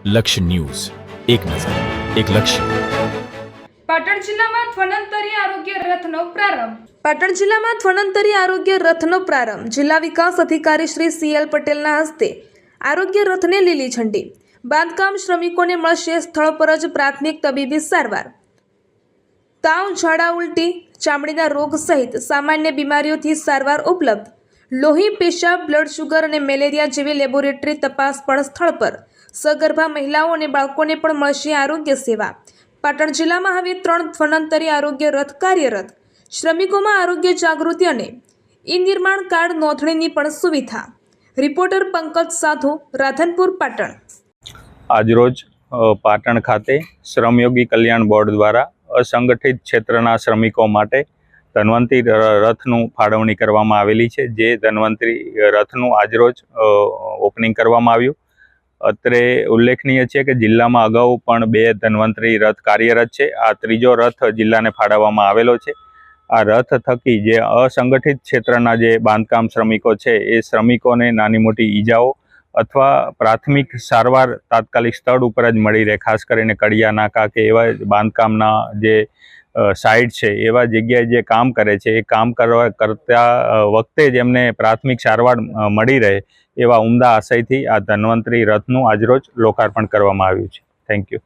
લક્ષ્ય ન્યૂઝ, એક નજર, એક લક્ષ્ય. પાટણ જિલ્લામાં ધન્વંતરી આરોગ્ય રથનો પ્રારંભ. પાટણ જિલ્લામાં ધન્વંતરી આરોગ્ય રથનો પ્રારંભ. જિલ્લા વિકાસ અધિકારી શ્રી CL પટેલના હસ્તે આરોગ્ય રથને લીલી ઝંડી. બાંધકામ શ્રમિકોને મળશે સ્થળ પર જ પ્રાથમિક તબીબી સારવાર. તાવ, ઝાડા, ઉલટી, ચામડીના રોગ સહિત સામાન્ય બીમારીઓથી સારવાર ઉપલબ્ધ. લોહી, પેશાબ, બ્લડ શુગર અને મેલેરિયા જેવી લેબોરેટરી તપાસ પણ સ્થળ પર. સગર્ભા મહિલાઓ અને બાળકોને પણ મળશે આરોગ્ય સેવા. પાટણ જિલ્લામાં હવે 3 ધન્વંતરી આરોગ્ય રથ કાર્યરત. શ્રમિકોમાં આરોગ્ય જાગૃતિ અને ઈ-નિર્માણ કાર્ડ નોંધણીની પણ સુવિધા. રિપોર્ટર પંકજ સાધુ, રાધનપુર, પાટણ. આજરોજ પાટણ ખાતે શ્રમયોગી કલ્યાણ બોર્ડ દ્વારા અસંગઠિત ક્ષેત્રના શ્રમિકો માટે ધન્વંતરી રથનું ફાળવણી કરવામાં આવેલી છે. જે ધન્વંતરી રથનું આજરોજ ઓપનિંગ કરવામાં આવ્યું. અત્રે ઉલ્લેખનીય છે કે જિલ્લામાં અગાઉ પણ 2 ધન્વંતરી રથ કાર્યરત છે. આ ત્રીજો રથ જિલ્લાને ફાળવવામાં આવેલો છે. આ રથ થકી જે અસંગઠિત ક્ષેત્રના જે બાંધકામ શ્રમિકો છે એ શ્રમિકોને નાની મોટી ઈજાઓ અથવા પ્રાથમિક સારવાર તાત્કાલિક સ્થળ ઉપર જ મળી રહે. ખાસ કરીને કડિયા નાકા કે એવા બાંધકામના જે સાઇટ છે એવા જગ્યાએ જે કામ કરે છે એ કામ કરતા વખતે જ એમને પ્રાથમિક સારવાર મળી રહે એવા ઉમદા આશયથી આ ધન્વંતરી રથનું આજરોજ લોકાર્પણ કરવામાં આવ્યું છે. Thank you.